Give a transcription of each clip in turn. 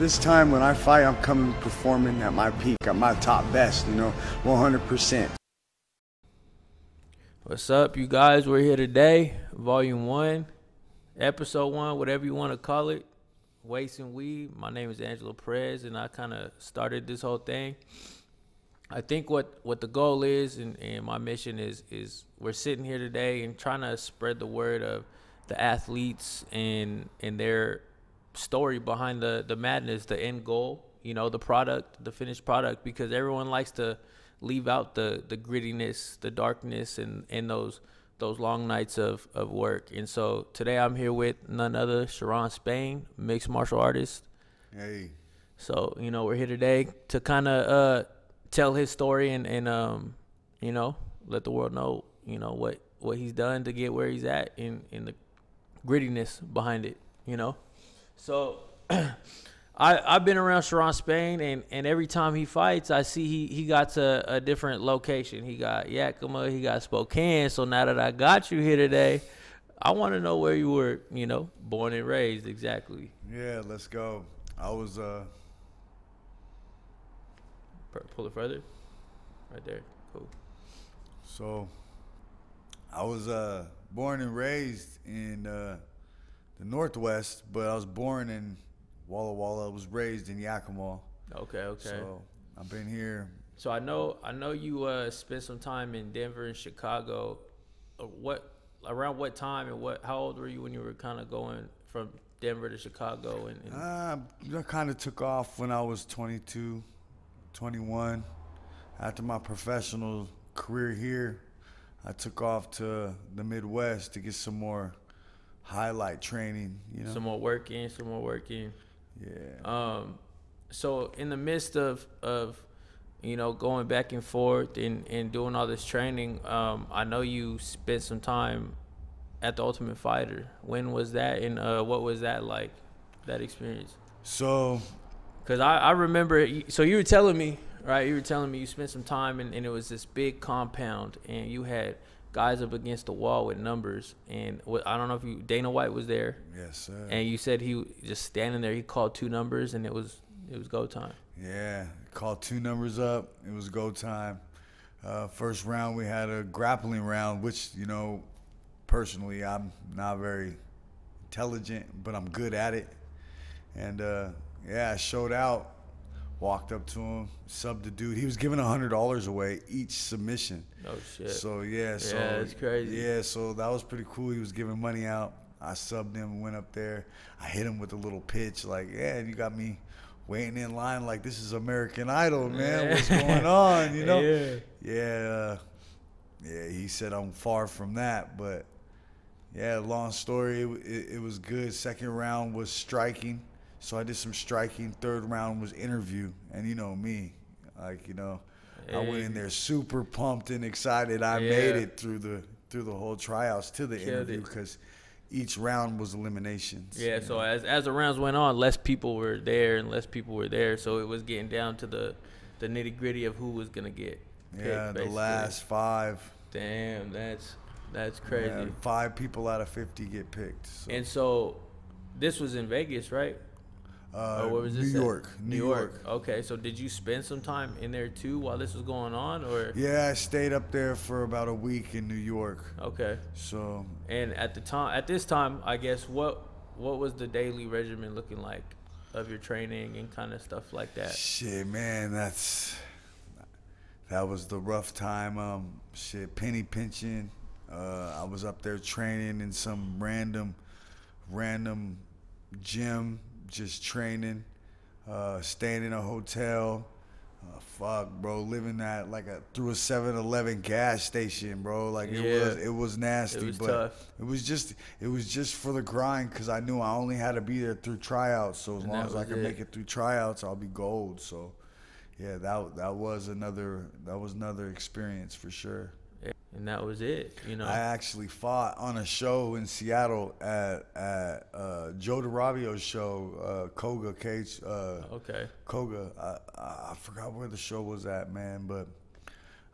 This time when I fight, I'm coming performing at my peak, at my top best, 100%. What's up, you guys? We're here today, Volume 1, Episode 1, whatever you want to call it, Weights and Weed. My name is Angelo Perez, and I kind of started this whole thing. I think what the goal is and my mission is we're sitting here today and trying to spread the word of the athletes and their story behind the madness, the end goal, the product, the finished product, because everyone likes to leave out the grittiness, the darkness, and those long nights of work. And so today I'm here with none other, Charon Spain, mixed martial artist. Hey. So, we're here today to kind of tell his story and let the world know, what he's done to get where he's at in the grittiness behind it, So I've been around Charon Spain, and every time he fights, I see he got to a different location. He got Yakima, he got Spokane. So now that I got you here today, I want to know where you were, born and raised exactly. Yeah, let's go. I was pull it further. Right there. Cool. So I was born and raised in the Northwest, but I was born in Walla Walla. I was raised in Yakima. Okay. So I've been here. So I know you spent some time in Denver and Chicago. Around what time and how old were you when you were kind of going from Denver to Chicago? I kind of took off when I was 22, 21. After my professional career here, I took off to the Midwest to get some more highlight training, Some more work in. Yeah. So in the midst of going back and forth and doing all this training, I know you spent some time at the Ultimate Fighter. When was that, and what was that like, that experience? So, because I remember, so you were telling me, right? You were telling me you spent some time and it was this big compound, and you had guys up against the wall with numbers, and I don't know if Dana White was there. Yes, sir. And you said he just standing there, he called two numbers, and it was go time. Yeah, called two numbers up. It was go time. First round, we had a grappling round, which, personally, I'm not very intelligent, but I'm good at it. And, I showed out, walked up to him, subbed the dude. He was giving $100 away each submission. Oh, shit. So, yeah, that's crazy. Yeah, so that was pretty cool. He was giving money out. I subbed him, went up there. I hit him with a little pitch like, yeah, you got me waiting in line like this is American Idol, man. What's going on, Yeah. Yeah, he said I'm far from that, but yeah, long story. It was good. Second round was striking, so I did some striking. Third round was interview, and me, I went in there super pumped and excited. I made it through the whole tryouts to the interview because each round was eliminations. Yeah, so as the rounds went on, less people were there, so it was getting down to the nitty gritty of who was gonna get picked, the basically. last 5. Damn, that's crazy. Yeah, 5 people out of 50 get picked. So. And so this was in Vegas, right? Or where was this? New York. New York. Okay, so did you spend some time in there too while this was going on, or? Yeah, I stayed up there for about a week in New York. Okay. So. And at this time, I guess what was the daily regimen looking like of your training and kind of stuff like that? Shit, man, that was the rough time. Penny pinching. I was up there training in some random gym. Just training, staying in a hotel. Fuck, bro, living at through a 7-Eleven gas station, bro. It was nasty. It was tough. It was just for the grind, because I knew I only had to be there through tryouts. So as long as I could make it through tryouts, I'll be gold. So yeah, that was another experience for sure. And that was it, I actually fought on a show in Seattle at Joe DeRabio's show, Koga Cage. Okay. Koga. I forgot where the show was at, man, but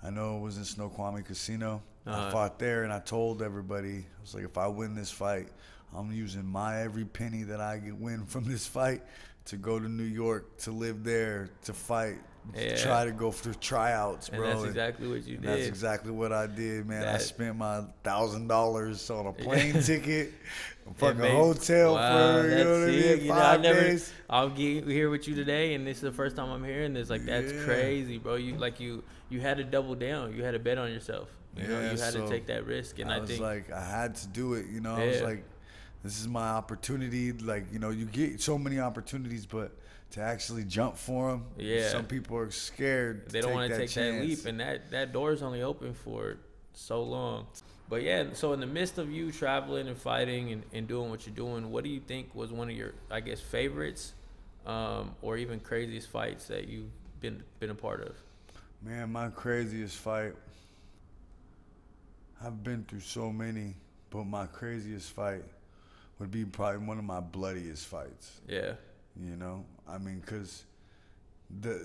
I know it was in Snoqualmie Casino. I fought there, and I told everybody, I was like, if I win this fight, I'm using my every penny that I win from this fight to go to New York, to live there, to fight, Yeah. try to go for tryouts, And bro. that's exactly what you did. That's exactly what I did, man. I That- spent my $1,000 on a plane ticket, a fucking made- hotel wow, for, you know what I that's it. mean, You know, 5 days. I'll get here with you today, and this is the first time I'm hearing this. Like, that's Yeah. crazy, bro. You had to double down. You had to bet on yourself. You know, Yeah, you had to so take that risk. And I I was think, like, I had to do it, you know. I was Yeah. like, this is my opportunity. Like, you know, you get so many opportunities, but to actually jump for them, Yeah. some people are scared. they don't want to take that chance. leap, and that door is only open for so long. But yeah, so in the midst of you traveling and fighting and doing what you're doing, what do you think was one of your, I guess, favorites, or even craziest fights that you've been a part of? Man, my craziest fight, I've been through so many, but my craziest fight would be probably one of my bloodiest fights. Yeah. You know, I mean, cause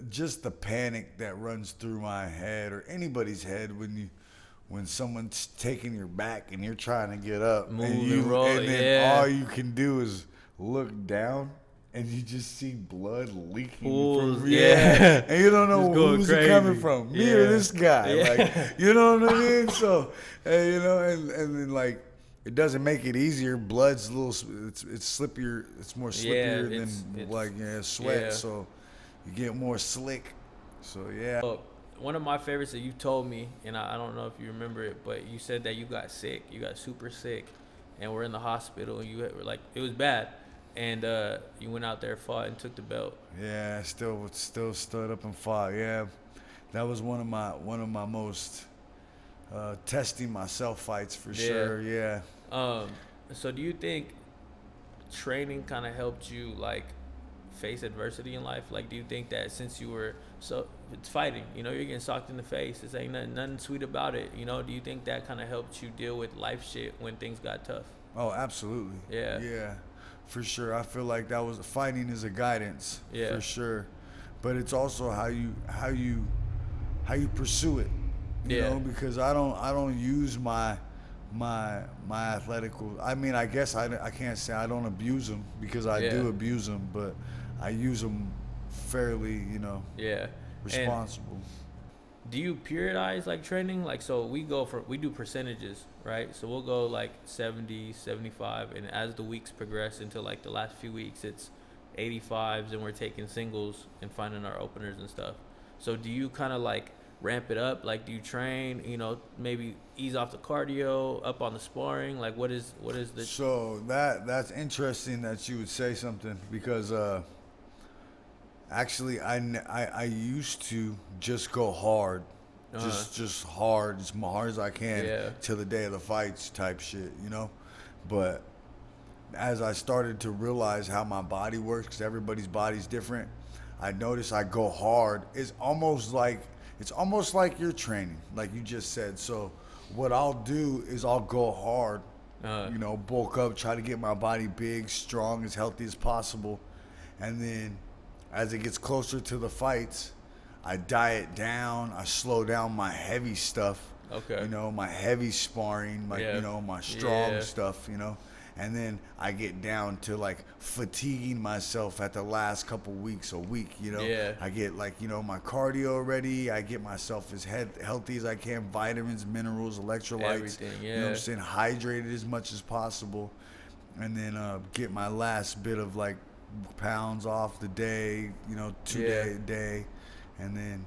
just the panic that runs through my head or anybody's head when someone's taking your back and you're trying to get up, Move and and roll, and then yeah. all you can do is look down. And you just see blood leaking Pools, from yeah. and you don't know Just going who's it coming crazy. from, me Yeah. or this guy. Yeah. Like, you know what I mean? So, and, you know, and then like, it doesn't make it easier. Blood's a little, it's slippier. It's more slippier than it's- like sweat. yeah. So you get more slick. So yeah. One of my favorites that you told me, and I don't know if you remember it, but you said that you got sick. You got super sick, and we're in the hospital. And you were like, it was bad, and you went out there, fought, and took the belt. Yeah, still stood up and fought. Yeah, that was one of my most testing myself fights for sure. Yeah. So do you think training kind of helped you like face adversity in life? Like, do you think that since you were it's fighting, you know, you're getting socked in the face, this ain't nothing sweet about it, you know, do you think that kind of helped you deal with life shit when things got tough? Oh, absolutely. Yeah. Yeah, for sure. I feel like that was fighting is a guidance. Yeah. For sure, but it's also how you pursue it. You Yeah. know, because I don't use my athletical. I mean, I guess I can't say I don't abuse them because I do abuse them, but I use them fairly, you know, Yeah. responsible. Do you periodize like training? Like, so we do percentages, right? So we'll go like 70, 75, and as the weeks progress into like the last few weeks, it's 85s, and we're taking singles and finding our openers and stuff. So do you kind of like ramp it up? Like, do you train, you know, maybe ease off the cardio, up on the sparring? Like, what is the... So that's interesting that you would say something because actually I used to just go hard, just hard, as hard as I can till the day of the fights type shit, you know. But as I started to realize how my body works, because everybody's body's different, I noticed I go hard. It's almost like you're training, like you just said. So what I'll do is I'll go hard, you know, bulk up, try to get my body big, strong, as healthy as possible. And then as it gets closer to the fights, I diet down, I slow down my heavy stuff. Okay. You know, my heavy sparring, you know, my strong stuff, you know. And then I get down to like fatiguing myself at the last couple weeks, a week, you know. Yeah. I get like, you know, my cardio ready. I get myself as healthy as I can, vitamins, minerals, electrolytes. Everything, You know what I'm saying? Hydrated as much as possible. And then get my last bit of like pounds off the day, you know, day. And then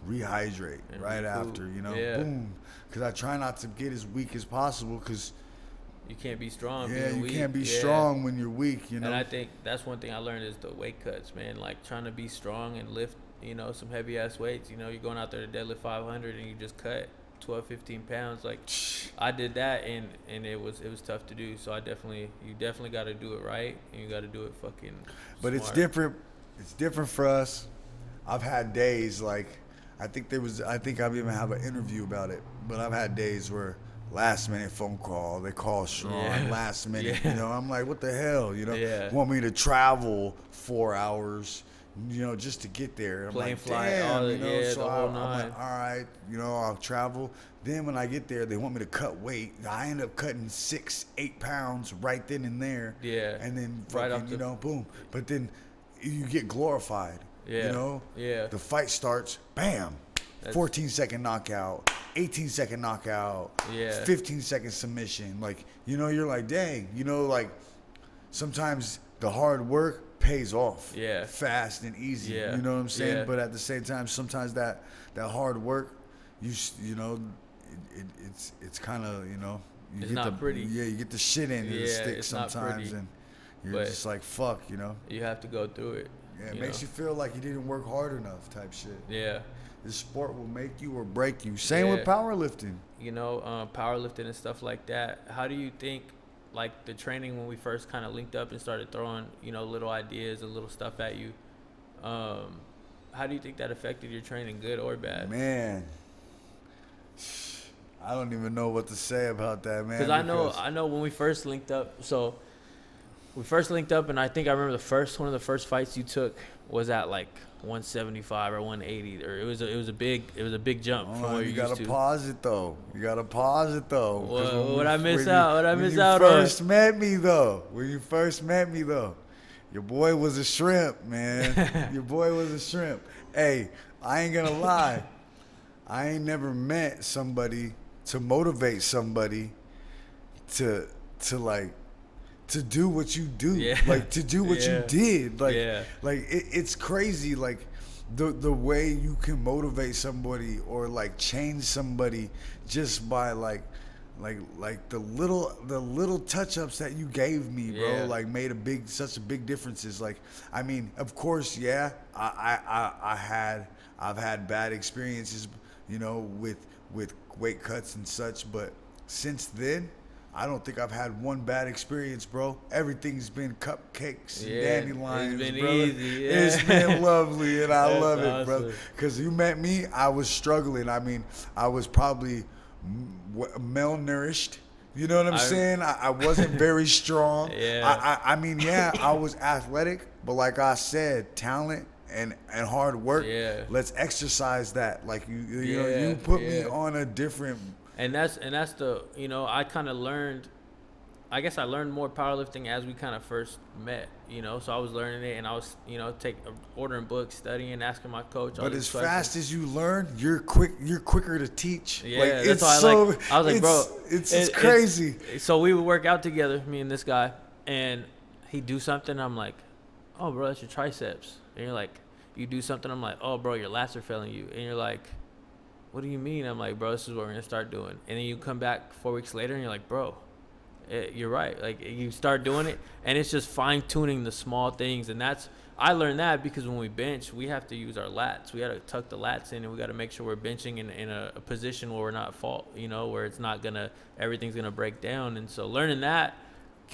rehydrate And right recoup. after, you know. Yeah. Boom. Because I try not to get as weak as possible because You can't be strong. yeah, being you weak. can't be strong when you're weak, you know. And I think that's one thing I learned is the weight cuts, man. Like trying to be strong and lift, you know, some heavy ass weights. You know, you're going out there to deadlift 500 and you just cut 12, 15 pounds. Like I did that and it was tough to do. So you definitely got to do it right, and you got to do it fucking. But smart. it's different. It's different for us. I've had days like I think I've even have an interview about it. But I've had days where last minute phone call, they call Sharon last minute. You know, I'm like, what the hell? You know, want me to travel 4 hours, you know, just to get there. I'm Plane, like, flight, damn, all you know. the So whole I'm nine. like, all right, you know, I'll travel. Then when I get there, they want me to cut weight. I end up cutting 6-8 pounds right then and there. Yeah. And then Right fucking, off you the- know, boom. But then you get glorified. Yeah. You know? Yeah. The fight starts, bam, 14-second knockout, 18-second knockout, Yeah. 15-second submission. Like, you know, you're like, dang, you know, like sometimes the hard work pays off. Yeah. Fast and easy. Yeah. You know what I'm saying? Yeah. But at the same time, sometimes that hard work, you know, it's kind of, you know, you It's get not pretty. Yeah, you get the shit in the stick it's not sometimes, pretty. and you're But just like, fuck, you know. you have to go through it. Yeah, it makes you feel like you didn't work hard enough, type shit. Yeah. This sport will make you or break you. Same Yeah. with powerlifting. You know, powerlifting and stuff like that. How do you think, like, the training when we first kind of linked up and started throwing, you know, little ideas and little stuff at you, how do you think that affected your training, good or bad? Man, I don't even know what to say about that, man. Because I know when we first linked up. So we first linked up, and I think I remember one of the first fights you took was at like 175 or 180, or it was a big jump from where you you used to. You gotta pause it though. What I miss out on? When you first met me though, your boy was a shrimp, man. Your boy was a shrimp. Hey, I ain't gonna lie. I ain't never met somebody to motivate somebody to do what you do. Yeah. Like to do what you did. Like Yeah. like it's crazy. Like the way you can motivate somebody or like change somebody just by like the little touch ups that you gave me, bro. Yeah. Like made such a big differences. Like, I mean, of course, yeah, I've had bad experiences, you know, with weight cuts and such, but since then, I don't think I've had one bad experience, bro. Everything's been cupcakes and dandelions, it's been brother. easy. Yeah. It's been lovely, and I That's love it, awesome. bro. Because you met me, I was struggling. I mean, I was probably malnourished. You know what I'm saying? I wasn't very strong. Yeah. I mean, yeah, I was athletic, but like I said, talent and hard work. Yeah. Let's exercise that. Like you know, Yeah, you put me yeah. on a different. And that's the, you know, I kind of learned, I guess I learned more powerlifting as we kind of first met, you know. So I was learning it, and I was, you know, ordering books, studying, asking my coach. But as fast as you learn, you're quicker to teach. Yeah, like, that's it's why so, I was like, bro, it's crazy. So we would work out together, me and this guy, and he'd do something. I'm like, oh, bro, that's your triceps. And you're like, you do something. I'm like, oh, bro, your lats are failing you. And you're like, what do you mean? I'm like, bro, this is what we're gonna start doing. And then you come back 4 weeks later, and you're like, bro, you're right. Like, you start doing it, and it's just fine tuning the small things. And I learned that because when we bench, we have to use our lats. We got to tuck the lats in, and we got to make sure we're benching in a position where we're not where it's not everything's gonna break down. And so learning that,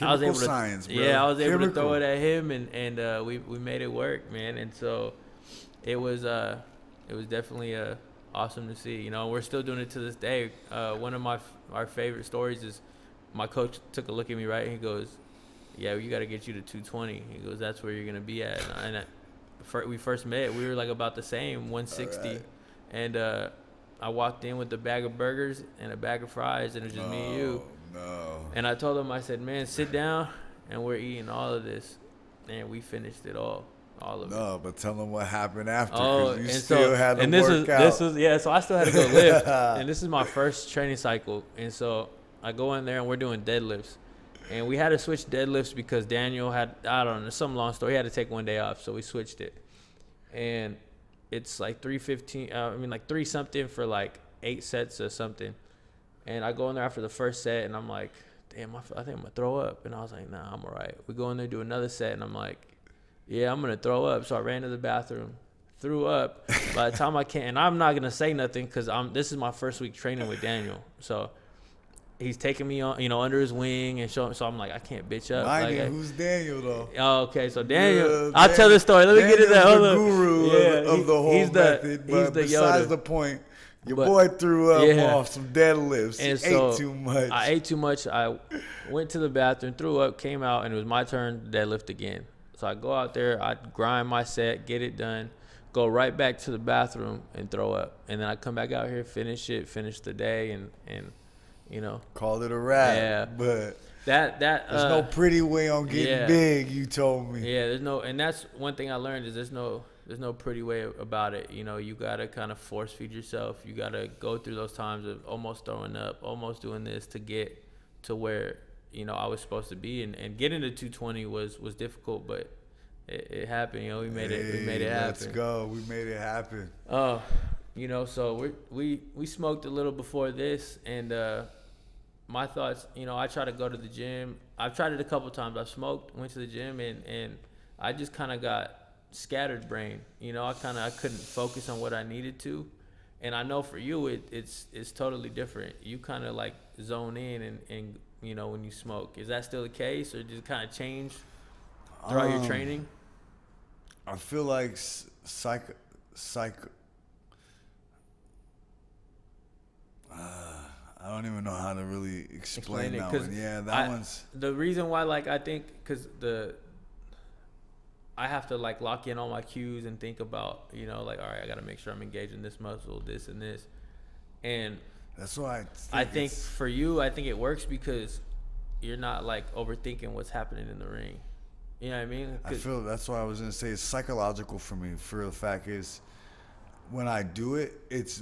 I was able to, science, bro. yeah, I was able to Chemical. throw it at him, and we made it work, man. And so it was definitely awesome to see. You know, we're still doing it to this day. One of our favorite stories is my coach took a look at me, right, and he goes, yeah, you got to get you to 220. He goes, that's where you're going to be at. And we first met, we were like about the same, 160. Right. And I walked in with a bag of burgers and a bag of fries, and it was just me and you. No. And I told him, I said, man, sit down, and we're eating all of this. And we finished it all of it. No, but tell them what happened after, Oh, because you and still had to work out. So I still had to go lift. And this is my first training cycle. And so I go in there, and we're doing deadlifts. And we had to switch deadlifts because Daniel had, I don't know, some long story. He had to take one day off, so we switched it. And it's like 315, like 3 something for like 8 sets or something. And I go in there after the first set, and I'm like, damn, I think I'm going to throw up. And I was like, nah, I'm all right. We go in there, do another set, and I'm like, yeah, I'm going to throw up. So I ran to the bathroom, threw up. By the time I came, and I'm not going to say nothing because this is my first week training with Daniel. So he's taking me on, under his wing and showing. So I'm like, I can't bitch up. Who's Daniel though? Oh, okay, so Daniel. I'll tell this story. Let me get into that. Daniel's the guru of the whole method. But besides the point, your boy threw up off some deadlifts. And he ate too much. I ate too much. I went to the bathroom, threw up, came out, and it was my turn to deadlift again. So I go out there, I grind my set, get it done, go right back to the bathroom and throw up. And then I come back out here, finish the day, and you know. Called it a wrap. Yeah. But There's there's no pretty way on getting big, you told me. Yeah, there's no, and that's one thing I learned is there's no pretty way about it. You know, you gotta kind of force feed yourself. You gotta go through those times of almost throwing up, almost doing this to get to where, you know, I was supposed to be. And getting to 220 was difficult, but it happened. You know, we made it happen. Let's go. We made it happen. You know, so we smoked a little before this, and my thoughts, you know, I try to go to the gym. I've tried it a couple times. I've smoked, went to the gym, and I just kind of got scattered brain. You know, I couldn't focus on what I needed to. And I know for you, it's totally different. You kind of like zone in and, you know, when you smoke. Is that still the case, or did it kind of change throughout your training? I feel like I don't even know how to really explain that one. Yeah, that one's... The reason why, like, I think, because I have to, like, lock in all my cues and think about, you know, like, all right, I got to make sure I'm engaging this muscle, this and this. And that's why I think for you, I think it works because you're not, like, overthinking what's happening in the ring. You know what I mean? I feel that's why I was going to say it's psychological for me. For the fact is, when I do it, it's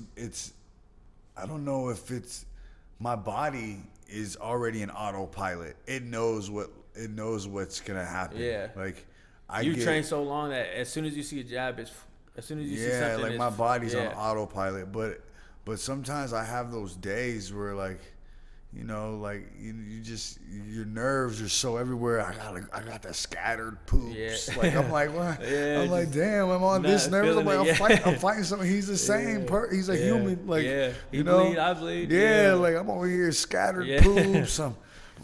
I don't know if it's... My body is already an autopilot. It knows what's gonna happen. Yeah. Like you train so long that as soon as you see a jab, as soon as you see something, like my body's on autopilot. But sometimes I have those days where, like, you know, like you just, your nerves are so everywhere. I got that scattered poops. Yeah. Like I'm like, what? Yeah, I'm like, damn, I'm on this nerves. I'm like, I'm fighting something. He's the same he's a human. Like, you know, I bleed. Yeah, like I'm over here scattered poops.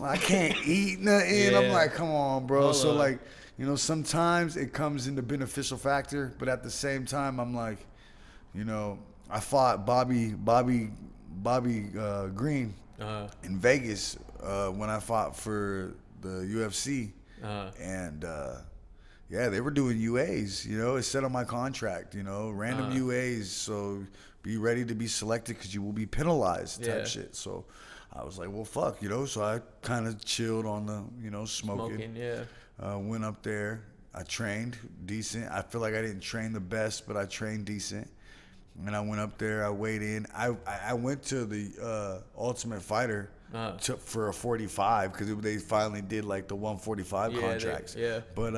I can't eat nothing. I'm like, come on, bro. Hold so on. like, you know, sometimes it comes in the beneficial factor, but at the same time, I'm like, you know, I fought Bobby Green. In Vegas when I fought for the UFC, and they were doing UAs. You know, it said on my contract, you know, random UAs. So be ready to be selected because you will be penalized type shit. So I was like, well, fuck, you know. So I kind of chilled on the, you know, smoking. Went up there. I trained decent. I feel like I didn't train the best, but I trained decent. And I went up there. I weighed in. I went to the Ultimate Fighter for a 45 because they finally did like the 145 contracts. But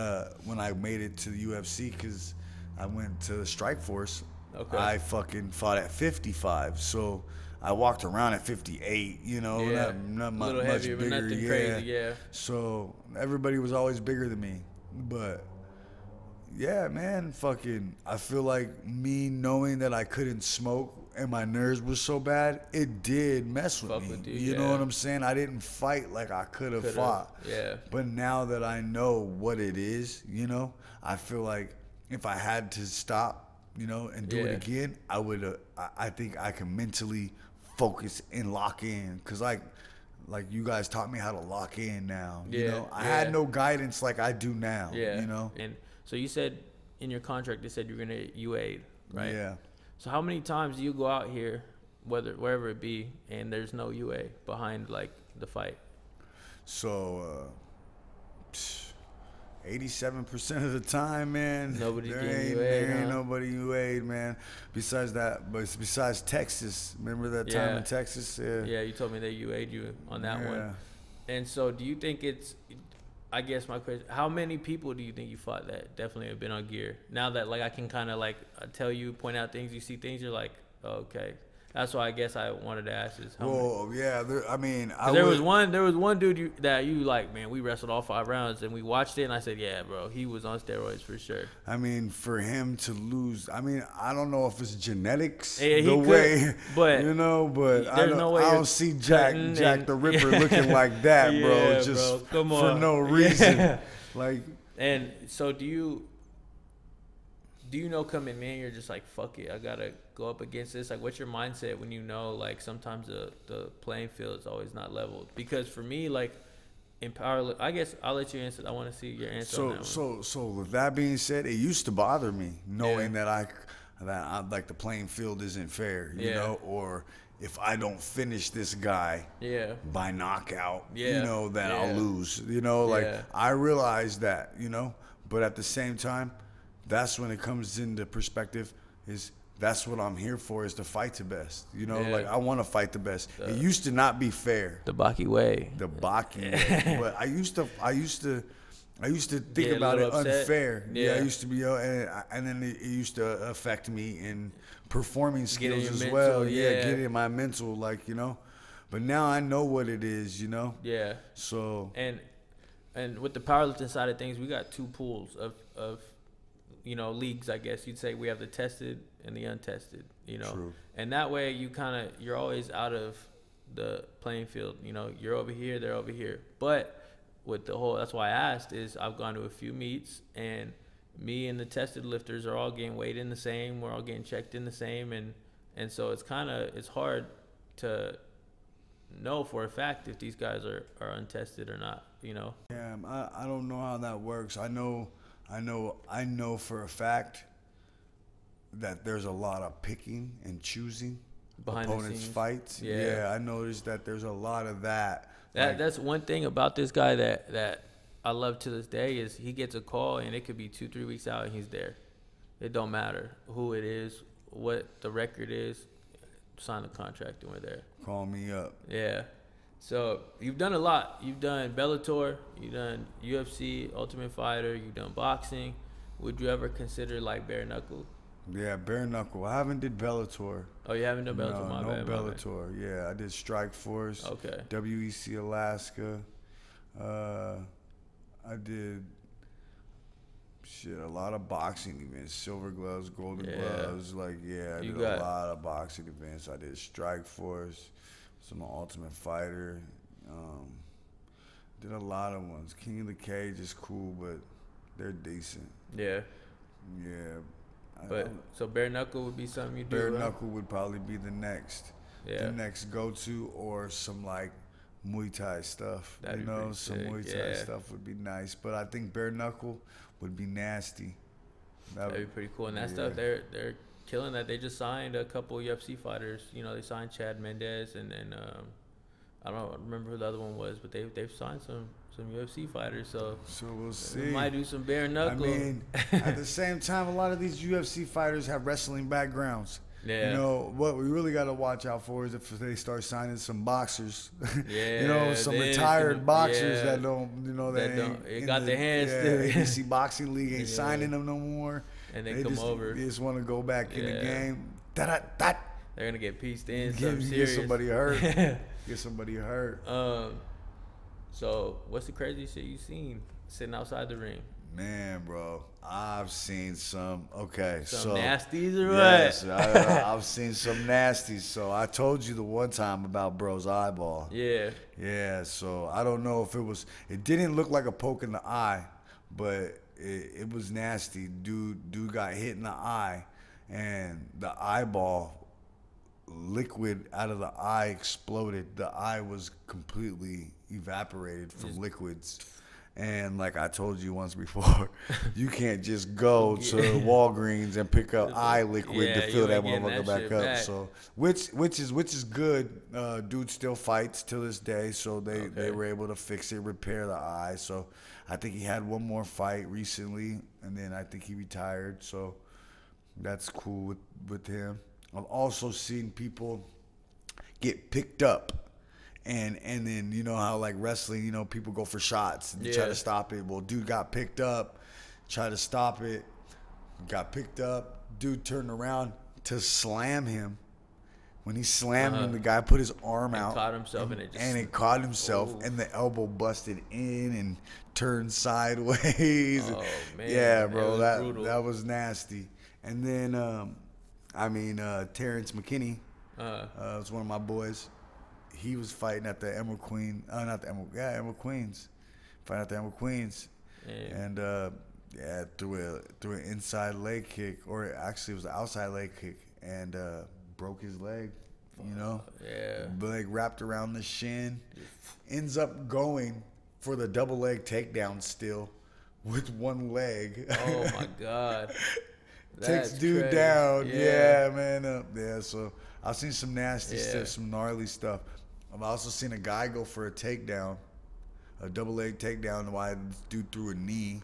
when I made it to the UFC, because I went to the Strike Force, I fucking fought at 55. So I walked around at 58. You know, not much heavier, bigger. But nothing crazy. So everybody was always bigger than me, but. Yeah, man, fucking, I feel like me knowing that I couldn't smoke and my nerves were so bad, it did mess with me. You know what I'm saying? I didn't fight like I could have fought. Yeah. But now that I know what it is, you know, I feel like if I had to stop, you know, and do it again, I would. I think I can mentally focus and lock in, cause like you guys taught me how to lock in now. You know, I had no guidance like I do now. Yeah. You know. And so you said in your contract they said you're gonna UA, right? Yeah. So how many times do you go out here, wherever it be, and there's no UA behind like the fight? So 87% of the time, man. Nobody's there getting ain't, UA'd, there ain't nobody UA'd, man. Besides that, but besides Texas, remember that time in Texas? Yeah, you told me they UA'd you on that one. And so do you think it's, I guess my question, how many people do you think you fought that definitely have been on gear? Now that like I can kind of like tell you, point out things, you see things, you're like, oh, okay. That's why I guess I wanted to ask this. Well, yeah, there was one dude that you like, man, we wrestled all 5 rounds and we watched it and I said, yeah, bro, he was on steroids for sure. I mean, for him to lose, I mean, I don't know if it's genetics but you know, but I don't see Jack the Ripper looking like that, bro, just bro. Come on. For no reason. Like, and so do you know coming in, you're just like, fuck it, I gotta go up against this? Like, what's your mindset when you know, like, sometimes the playing field is always not leveled? Because for me, like, in power, I guess I'll let you answer. I want to see your answer on that one. So with that being said, it used to bother me knowing that I like the playing field isn't fair, you know, or if I don't finish this guy by knockout, that I'll lose. I realize that, but at the same time, that's when it comes into perspective is that's what I'm here for, is to fight the best. Like I want to fight the best. It used to not be fair. The Baki way. The Baki way. But I used to think about it unfair. I used to be, and then it used to affect me in performing skills as well. Getting my mental, But now I know what it is, Yeah. So and with the powerlifting side of things, we got two pools of leagues, I guess you'd say. We have the tested and the untested, True. And that way you're always out of the playing field. You're over here, they're over here. But with the whole, that's why I asked, is I've gone to a few meets, and me and the tested lifters are all getting weighed in the same. We're all getting checked in the same, and so it's hard to know for a fact if these guys are untested or not. Yeah, I don't know how that works. I know for a fact that there's a lot of picking and choosing behind opponents' fights. Yeah, I noticed that there's a lot of that. That's one thing about this guy that I love to this day is he gets a call and it could be 2-3 weeks out and he's there. It don't matter who it is, what the record is. Sign a contract and we're there. Call me up. Yeah. So you've done a lot. You've done Bellator, you've done UFC, Ultimate Fighter, you've done boxing. Would you ever consider like bare knuckle? Yeah, bare knuckle. I haven't did Bellator. Oh, you haven't done Bellator? No, Bellator. Yeah, I did Strike Force. Okay. WEC Alaska. I did a lot of boxing events. Silver gloves, golden gloves. I did a lot of boxing events. I did Strike Force, some Ultimate Fighter. Did a lot of ones. King of the Cage is cool, but they're decent. Yeah. Yeah. But so bare knuckle would be something you do. Bare knuckle would probably be the next go-to, or some like Muay Thai stuff. Some sick. Muay Thai stuff would be nice. But I think bare knuckle would be nasty. That'd be pretty cool. And that stuff, they're killing that. They just signed a couple UFC fighters. They signed Chad Mendez and I don't remember who the other one was, but they've signed some UFC fighters, so we'll see. We might do some bare knuckle. I mean, at the same time, a lot of these UFC fighters have wrestling backgrounds. Yeah. What we really got to watch out for is if they start signing some boxers. Yeah. Some retired boxers that don't, they got their hands still. ABC Boxing League ain't signing them no more. And they come over. They just want to go back in the game. They're gonna get pieced in. Get somebody hurt. Get somebody hurt. So, what's the craziest shit you seen sitting outside the ring? Man, bro, I've seen some. Okay, some nasties or yes, what? I've seen some nasties. So I told you the one time about bro's eyeball. Yeah. Yeah. So I don't know if it was. It didn't look like a poke in the eye, but it was nasty. Dude got hit in the eye, and the eyeball. Liquid out of the eye exploded. The eye was completely evaporated from liquids. And like I told you once before, you can't just go to Walgreens and pick up eye liquid to fill that motherfucker back up. So which is good. Dude still fights to this day, so they were able to fix it, repair the eye. So I think he had one more fight recently, and then I think he retired. So that's cool with him. I've also seen people get picked up, and then how like wrestling, people go for shots and try to stop it. Well, dude got picked up, tried to stop it, got picked up. Dude turned around to slam him. When he slammed him, the guy put his arm out, caught himself, and it caught himself, and the elbow busted in and turned sideways. Oh man, yeah, bro, that was nasty. And then. Terrence McKinney was one of my boys. He was fighting at the Emerald Queen. Emerald Queens. Fighting at the Emerald Queens. Yeah. And threw an inside leg kick, or actually it was an outside leg kick, and broke his leg. Yeah. Leg wrapped around the shin. Ends up going for the double leg takedown still with one leg. Oh my God. Takes dude down. Yeah, man. So I've seen some nasty stuff, some gnarly stuff. I've also seen a guy go for a takedown, a double leg takedown, while the dude threw a knee.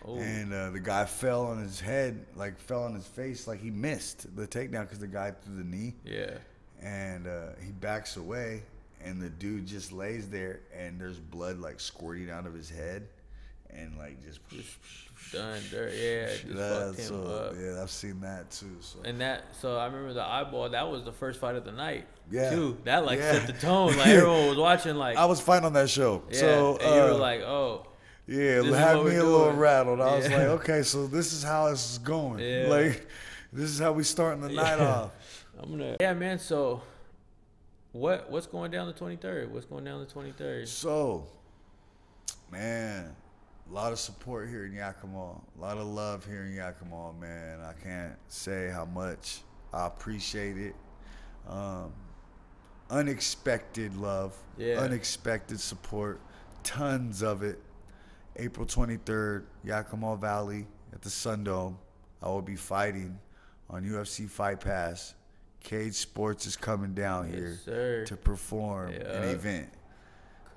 Oh. And the guy fell on his head, like fell on his face, like he missed the takedown because the guy threw the knee. Yeah. And he backs away, and the dude just lays there, and there's blood like squirting out of his head, and like just done dirt. Yeah, just fucked him up. Yeah, I've seen that too. So I remember the eyeball. That was the first fight of the night. Yeah. Too. That set the tone. Like everyone was watching. Like I was fighting on that show. Yeah. So and you were like, oh. Yeah, it had me a little rattled. I was like, okay, so this is how this is going. Yeah. Like, this is how we starting the night off. Yeah, man. So, what's going down the 23rd? What's going down the 23rd? So, man, a lot of support here in Yakima. A lot of love here in Yakima, man. I can't say how much I appreciate it. Unexpected love, unexpected support, tons of it. April 23rd, Yakima Valley at the Sundome. I will be fighting on UFC Fight Pass. Cage Sports is coming down here to perform an event.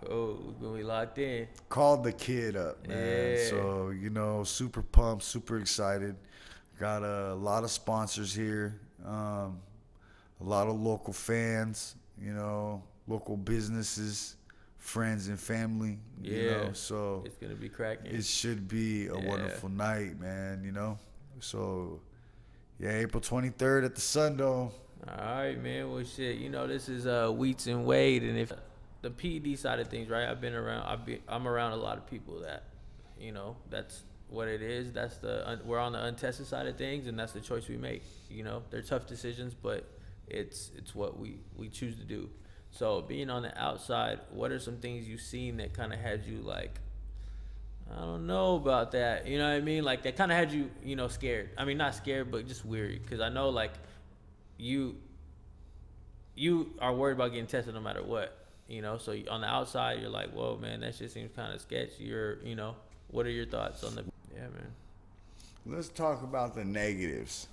Cool. We're going to be locked in. Called the kid up, man. Yeah. So, super pumped, super excited. Got a lot of sponsors here. A lot of local fans, local businesses. Friends and family, so it's gonna be cracking. It should be a wonderful night, man. So April 23rd at the Sundome. All right, man. Well, shit, this is Wheats and Wade, and if the PED side of things, right? I'm around a lot of people that, that's what it is. We're on the untested side of things, and that's the choice we make. They're tough decisions, but it's what we choose to do. So being on the outside, what are some things you've seen that kind of had you like, I don't know about that. You know what I mean? Like that kind of had you, scared. I mean, not scared, but just weary. Because I know like you are worried about getting tested no matter what. So on the outside, you're like, whoa, man, that shit seems kind of sketchy. What are your thoughts on the? Yeah, man. Let's talk about the negatives.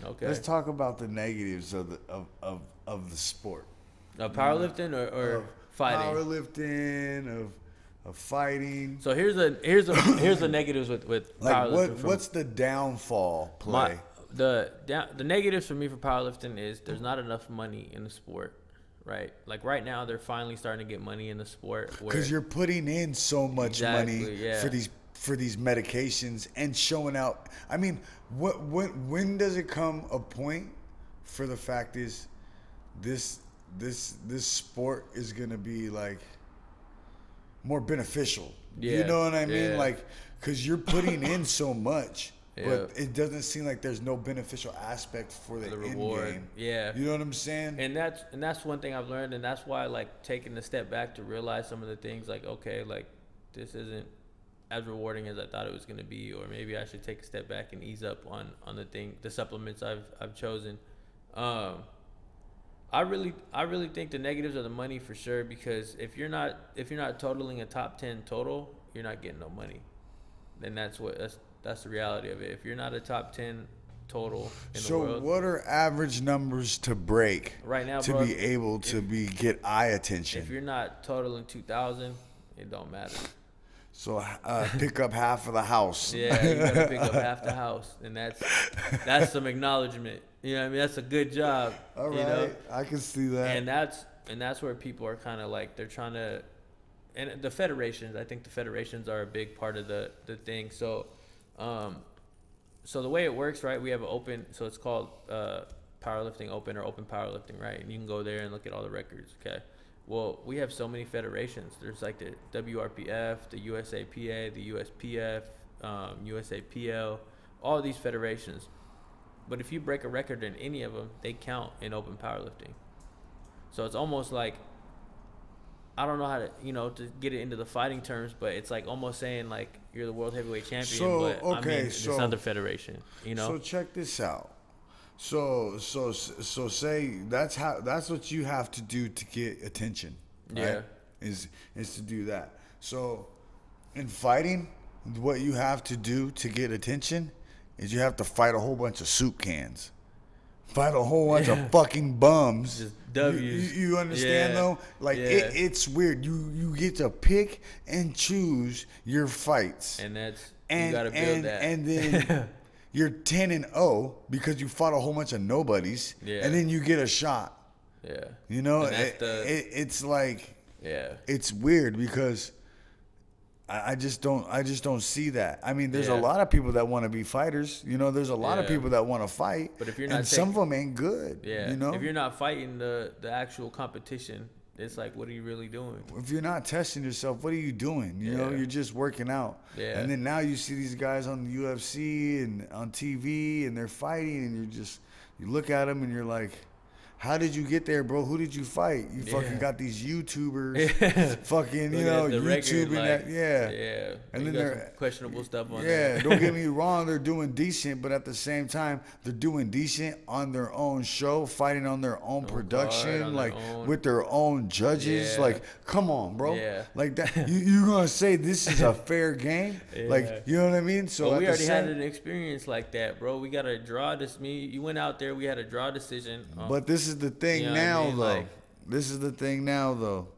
Okay. Let's talk about the negatives of the sport. Of powerlifting or fighting? Powerlifting, of fighting. So here's the negatives with powerlifting. What's the downfall play? The negatives for me for powerlifting is there's not enough money in the sport, right? Like right now they're finally starting to get money in the sport because you're putting in so much money for these medications and showing out. I mean, when does it come a point for the fact is this sport is gonna be like more beneficial. You know what I mean? Like, cause you're putting in so much, but it doesn't seem like there's no beneficial aspect for the reward. End game. Yeah. You know what I'm saying? And that's one thing I've learned, and that's why like taking a step back to realize some of the things like, okay, like this isn't as rewarding as I thought it was gonna be, or maybe I should take a step back and ease up on the supplements I've chosen. I really think the negatives are the money for sure, because if you're not totaling a top 10 total, you're not getting no money. And that's the reality of it. If you're not a top 10 total in the world. So what are average numbers to break right now, to be able to get eye attention? If you're not totaling 2,000, it don't matter. So pick up half of the house. Yeah, you gotta pick up half the house, and that's some acknowledgement. You know what I mean? That's a good job. All right, I can see that. And that's where people are kind of like, they're trying to, and the federations. I think the federations are a big part of the thing. So, so the way it works, right? We have an open, so it's called Powerlifting Open or Open Powerlifting, right? And you can go there and look at all the records. Okay. Well, we have so many federations. There's like the WRPF, the USAPA, the USPF, USAPL, all these federations. But if you break a record in any of them, they count in open powerlifting. So it's almost like, I don't know how to, to get it into the fighting terms, but it's like almost saying like you're the world heavyweight champion, but I'm in this other federation, So check this out. So say that's what you have to do to get attention. Right? Yeah. Is to do that. So in fighting, what you have to do to get attention is you have to fight a whole bunch of soup cans fight a whole bunch of fucking bums. Just W's. You understand though? Like it's weird. You get to pick and choose your fights, and that's you gotta build that. And then you're 10-0 because you fought a whole bunch of nobodies, and then you get a shot. Yeah, you know, it's like it's weird because I just don't see that. I mean, there's a lot of people that want to be fighters. You know, there's a lot of people that want to fight. But if you're not, some of them ain't good. Yeah. You know, if you're not fighting the actual competition, it's like, what are you really doing? If you're not testing yourself, what are you doing? You know, you're just working out. Yeah. And then now you see these guys on the UFC and on TV, and they're fighting, and you look at them and you're like, how did you get there, bro? Who did you fight? You fucking got these YouTubers, fucking, you know, YouTubing that, yeah. And then they're questionable stuff on there. Yeah, don't get me wrong, they're doing decent, but at the same time, they're doing decent on their own show, fighting on their own production, like with their own judges. Yeah. Like, come on, bro. Yeah. Like that, you're gonna say this is a fair game? Like, you know what I mean? So we already had an experience like that, bro. We got a draw. You went out there, we had a draw decision. But this is the thing now, though. Like, this is the thing now, though.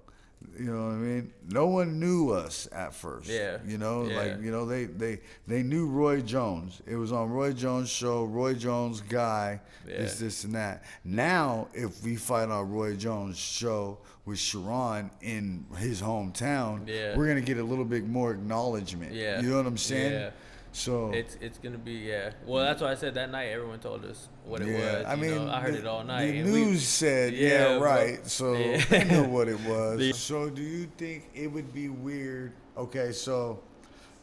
You know what I mean? No one knew us at first. Yeah. You know, like, you know, they knew Roy Jones. It was on Roy Jones' show. Roy Jones guy. This and that. Now, if we fight on Roy Jones' show with Charon in his hometown, we're gonna get a little bit more acknowledgement. Yeah. You know what I'm saying? Yeah. So it's gonna be Well, that's why I said that night everyone told us what it was. I mean, I heard it all night. The news said, right. So they know what it was. So do you think it would be weird? Okay, so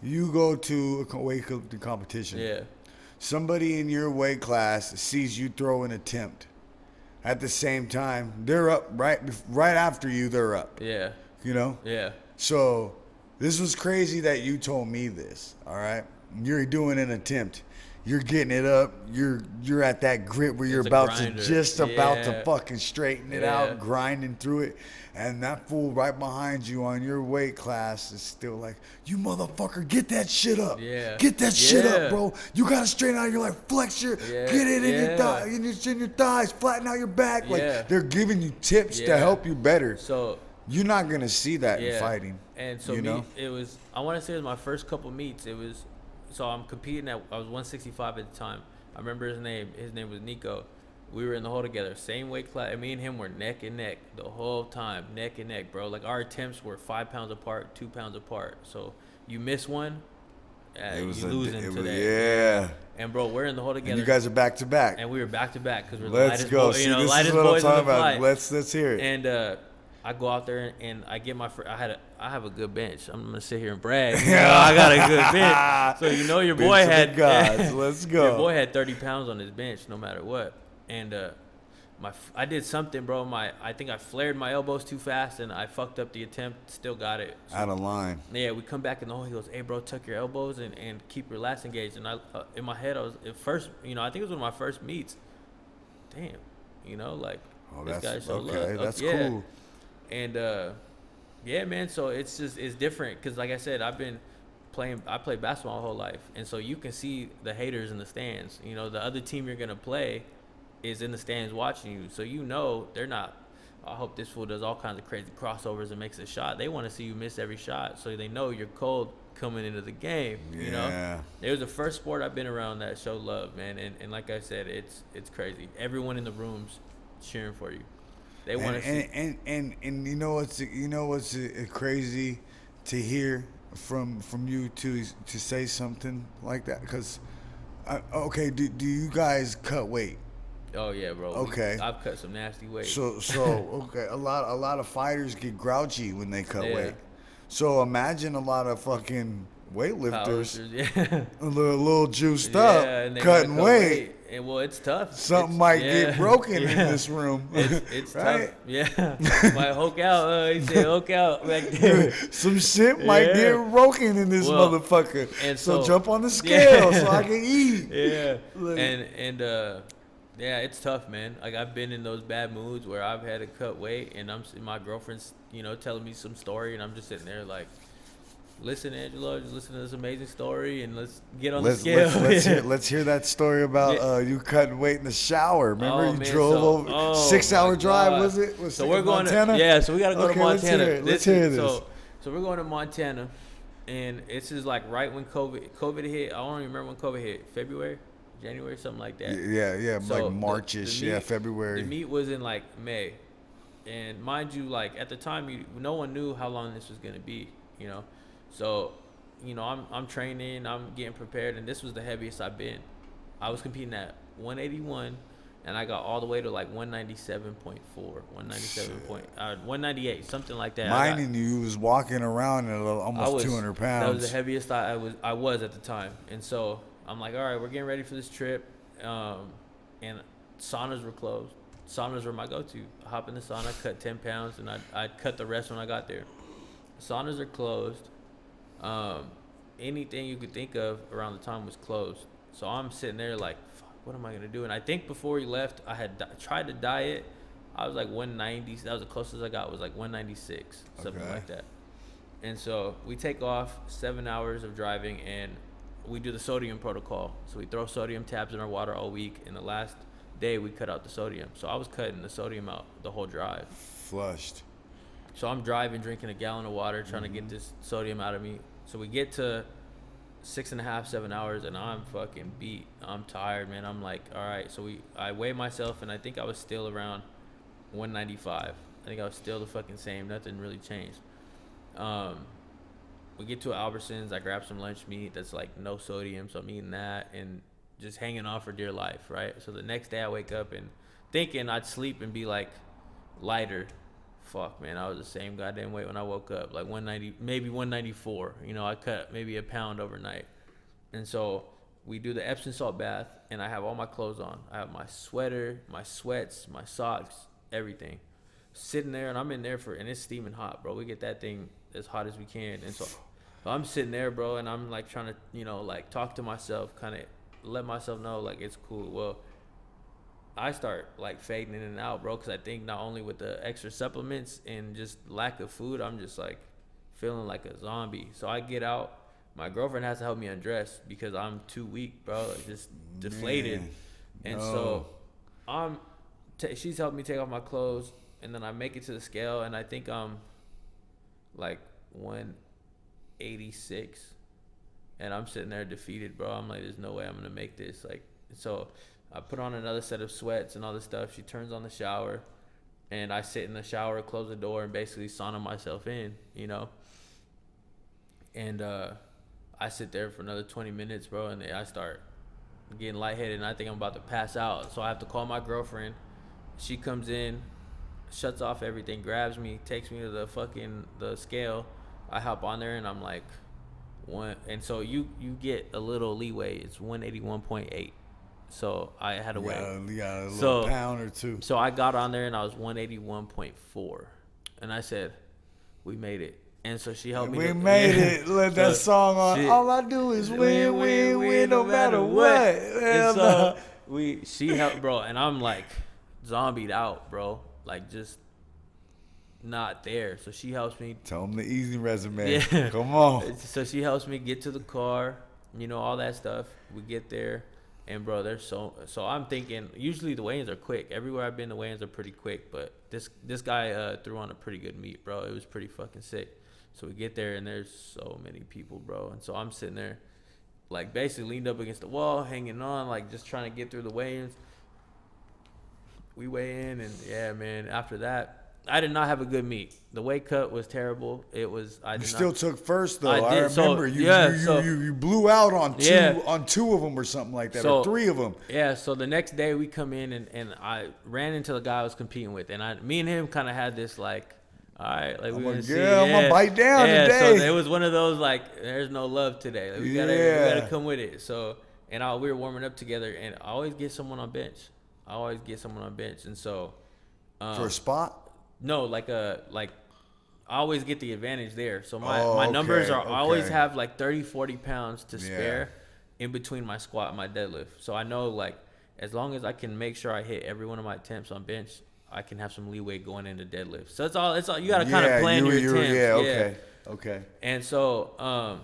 you go to a weight competition. Yeah. Somebody in your weight class sees you throw an attempt. At the same time, they're up right after you. They're up. Yeah. You know. Yeah. So this was crazy that you told me this. All right. You're doing an attempt. You're getting it up. You're at that grip where you're about to fucking straighten it out, grinding through it. And that fool right behind you on your weight class is still like, you motherfucker, get that shit up. Yeah. Get that shit up, bro. You gotta straighten out your like flex your get it in your thigh, in your thighs, flatten out your back. Like they're giving you tips to help you better. So you're not gonna see that in fighting. And so it was, I wanna say it was my first couple meets. So I'm competing I was 165 at the time. I remember his name. His name was Nico. We were in the hole together, same weight class. And me and him were neck and neck the whole time, neck and neck, bro. Like our attempts were 5 pounds apart, 2 pounds apart. So you miss one, you losing today. Yeah. And bro, we're in the hole together. And you guys are back to back. And we were back to back because we're the lightest boys. You know, lightest boys in the flight. Let's hear it. And I go out there and I get my I have a good bench. I'm gonna sit here and brag. You know, I got a good bench. So you know your boy had let's go. Your boy had 30 pounds on his bench no matter what. And I did something, bro. I think I flared my elbows too fast and I fucked up the attempt. Still got it. So, out of line. Yeah, we come back in the hole. He goes, "Hey, bro, tuck your elbows and keep your lats engaged." And I in my head I was at first, you know, I think it was one of my first meets. Damn, you know, like this guy showed love. That's cool. And yeah, man. So it's different because, like I said, I played basketball my whole life, and so you can see the haters in the stands. You know, the other team you're gonna play is in the stands watching you, so you know they're not. I hope this fool does all kinds of crazy crossovers and makes a shot. They want to see you miss every shot, so they know you're cold coming into the game. Yeah. You know, it was the first sport I've been around that showed love, man. And like I said, it's crazy. Everyone in the room's cheering for you. They want to see. And you know what's crazy to hear from you to say something like that, because okay, do you guys cut weight? Oh yeah, bro. Okay, I've cut some nasty weight. So okay, a lot of fighters get grouchy when they cut weight. So imagine a lot of fucking weightlifters, a little juiced up, and cutting weight. And well, it's tough. Something might get broken in this room. It's right? Tough. Yeah, might hulk out. He said hulk out back there. Some shit might get broken in this motherfucker. And so jump on the scale so I can eat. Yeah, and yeah, it's tough, man. Like I've been in those bad moods where I've had to cut weight, and my girlfriend's telling me some story, and I'm just sitting there like, listen, Angelo, just listen to this amazing story, and let's get on Let's the scale. let's hear that story about you cutting weight in the shower. Remember Oh, you man, drove so- over oh, 6-hour my drive, God. was it? So we're going Montana? to, yeah, so we got to go to Okay, Montana. Let's hear this. So we're going to Montana, and it's just like right when COVID hit. I don't even remember when COVID hit. February, January, something like that. Yeah, So like Marchish, the meet- February. The meet was in like May, and mind you, like at the time, no one knew how long this was gonna be, you know. So, you know, I'm training, I'm getting prepared, and this was the heaviest I've been. I was competing at 181, and I got all the way to like 197.4, 198, something like that. Mine and you was walking around at almost 200 pounds. That was the heaviest I was at the time, and so I'm like, all right, we're getting ready for this trip, and saunas were closed. Saunas were my go-to. I hop in the sauna, cut 10 pounds, and I'd cut the rest when I got there. Saunas are closed. Anything you could think of around the time was closed. So I'm sitting there like, fuck, what am I going to do? And I think before we left, I had tried to diet. I was like 190. That was the closest I got, was like 196, something like that. And so we take off 7 hours of driving, and we do the sodium protocol. So we throw sodium tabs in our water all week, and the last day we cut out the sodium. So I was cutting the sodium out the whole drive. Flushed. So I'm driving, drinking a gallon of water, trying to get this sodium out of me. So we get to 6.5, 7 hours, and I'm fucking beat. I'm tired, man. I'm like, all right. So I weigh myself, and I think I was still around 195. I think I was still the fucking same. Nothing really changed. We get to Albertsons. I grab some lunch meat that's like no sodium, so I'm eating that and just hanging on for dear life, right? So the next day I wake up and thinking I'd sleep and be like lighter. Fuck, man, I was the same goddamn weight when I woke up, like 190, maybe 194. You know, I cut maybe a pound overnight. And so we do the Epsom salt bath, and I have all my clothes on. I have my sweater, my sweats, my socks, everything. Sitting there, and I'm in there and it's steaming hot, bro. We get that thing as hot as we can. And so I'm sitting there, bro, and I'm like trying to, you know, like talk to myself, kind of let myself know, like, it's cool. Well, I start like fading in and out, bro, because I think not only with the extra supplements and just lack of food, I'm just like feeling like a zombie. So I get out. My girlfriend has to help me undress because I'm too weak, bro, like just deflated. Man, and no. so she's helped me take off my clothes, and then I make it to the scale, and I think I'm like 186, and I'm sitting there defeated, bro. I'm like, there's no way I'm gonna make this. Like, so I put on another set of sweats and all this stuff. She turns on the shower, and I sit in the shower, close the door, and basically sauna myself in, you know. And I sit there for another 20 minutes, bro, and I start getting lightheaded, and I think I'm about to pass out. So I have to call my girlfriend. She comes in, shuts off everything, grabs me, takes me to the scale. I hop on there, and I'm like, and so you get a little leeway. It's 181.8. So I had to weigh. Yeah, a little pound or two. So I got on there, and I was 181.4, and I said, "We made it." And so she helped me. We made it. Let that song on. All I do is win, no matter what. And so she helped, bro, and I'm like zombied out, bro, like just not there. So she helps me. Tell them the easy resume. Yeah. Come on. So she helps me get to the car, you know, all that stuff. We get there. And bro, they're so I'm thinking usually the weigh-ins are quick. Everywhere I've been, the weigh-ins are pretty quick. But this guy threw on a pretty good meet, bro. It was pretty fucking sick. So we get there, and there's so many people, bro. And so I'm sitting there, like basically leaned up against the wall, hanging on, like just trying to get through the weigh-ins. We weigh in, and yeah, man. After that, I did not have a good meet. The weight cut was terrible. It was. You still took first though. I did. Remember you blew out on two of them or something like that, or three of them. Yeah. So the next day we come in, and I ran into the guy I was competing with, and me and him kind of had this like, all right, like we're gonna see. I'm gonna bite down today. So it was one of those like, there's no love today. Like, we gotta come with it. So we were warming up together, and I always get someone on bench. And so for a spot. No, I always get the advantage there. So my numbers are I always have like 30, 40 pounds to spare in between my squat and my deadlift. So I know like as long as I can make sure I hit every one of my attempts on bench, I can have some leeway going into deadlift. So it's all you got to kind of plan your attempts. Okay. And so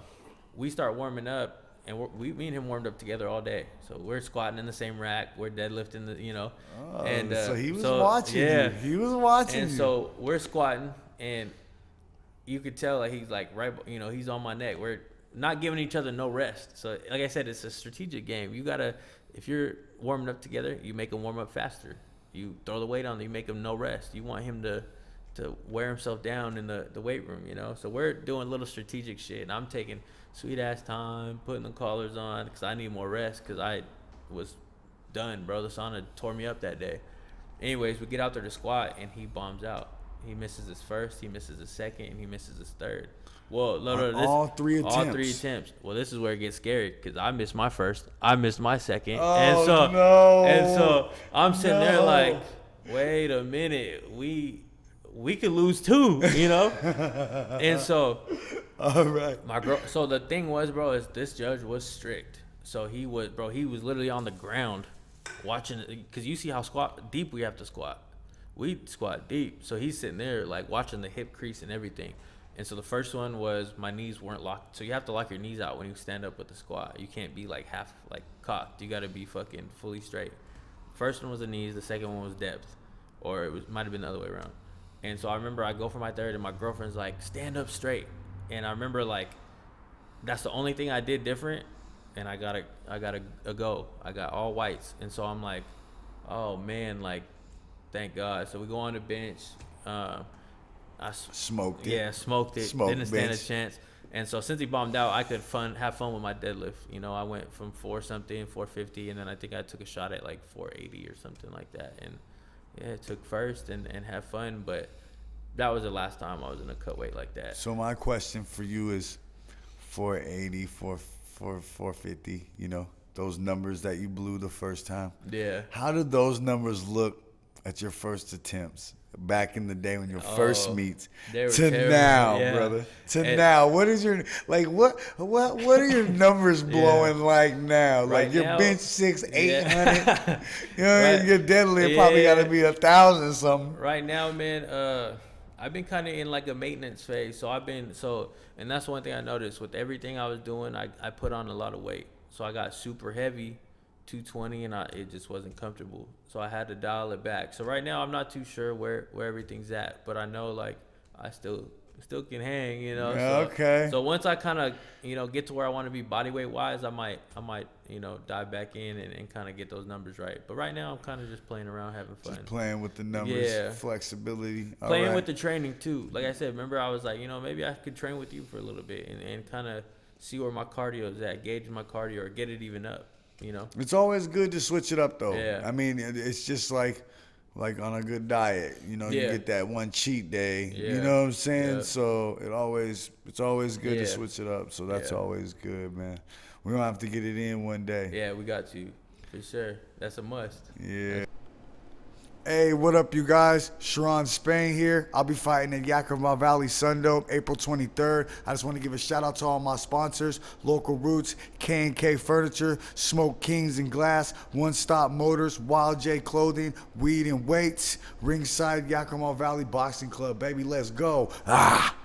we start warming up. And me and him warmed up together all day. So we're squatting in the same rack. We're deadlifting, Oh, and so he was watching you. He was watching and you. so we're squatting, and you could tell like he's like he's on my neck. We're not giving each other no rest. So like I said, it's a strategic game. You gotta, if you're warming up together, you make him warm up faster. You throw the weight on, you make him no rest. You want him to wear himself down in the weight room, So we're doing little strategic shit, and I'm taking sweet ass time, putting the collars on because I need more rest because I was done, bro. The sauna tore me up that day. Anyways, we get out there to squat, and he bombs out. He misses his first, he misses his second, and he misses his third. Well, all three attempts. All 3 attempts. Well, this is where it gets scary because I missed my first, I missed my second, oh, and so I'm sitting there like, wait a minute, we could lose too, And so, all right. So the thing was, bro, is this judge was strict. So he was literally on the ground watching it because you see how deep we have to squat. We squat deep. So he's sitting there like watching the hip crease and everything. And so the first one was my knees weren't locked. So you have to lock your knees out when you stand up with the squat. You can't be like half like cocked. You got to be fucking fully straight. First one was the knees. The second one was depth, or might have been the other way around. And so I remember I go for my third, and my girlfriend's like, stand up straight. And I remember like, that's the only thing I did different. And I got a go. I got all whites. And so I'm like, oh man, like, thank God. So we go on the bench. I smoked it. Yeah, smoked it. Didn't stand a chance. And so since he bombed out, I could have fun with my deadlift. I went from 450, and then I think I took a shot at like 480 or something like that. And yeah, took first and have fun. But that was the last time I was in a cut weight like that. So my question for you is 480, 450, those numbers that you blew the first time. Yeah. How did those numbers look at your first attempts? Back in the day when your first meets to terrible. now, yeah. brother. Now, what is your what are your numbers blowing like now? Right like your now, bench 800. Right. Your deadlift probably got to be 1,000 something. Right now, man, I've been kind of in like a maintenance phase. So and that's one thing I noticed with everything I was doing. I put on a lot of weight, so I got super heavy. 220 and it just wasn't comfortable, so I had to dial it back. So right now I'm not too sure where everything's at, but I know like I still can hang, Okay. So once I kind of get to where I want to be body weight wise, I might dive back in and kind of get those numbers right. But right now I'm kind of just playing around, having fun, just playing with the numbers. Yeah. Flexibility. Playing with the training too. Like I said, remember I was like, maybe I could train with you for a little bit and kind of see where my cardio is at, gauge my cardio or get it even up. It's always good to switch it up though. Yeah. I mean, it's just like on a good diet, you get that one cheat day, Yeah. you know what I'm saying? Yeah. So it's always good to Yeah. switch it up. So that's Yeah. always good, man. We're gonna have to get it in one day. Yeah, we got to, for sure. That's a must. Yeah. Hey, what up, you guys? Charon Spain here. I'll be fighting at Yakima Valley Sundope, April 23rd. I just want to give a shout out to all my sponsors: Local Roots, K&K Furniture, Smoke Kings and Glass, One Stop Motors, Wild J Clothing, Weed and Weights, Ringside Yakima Valley Boxing Club. Baby, let's go. Ah!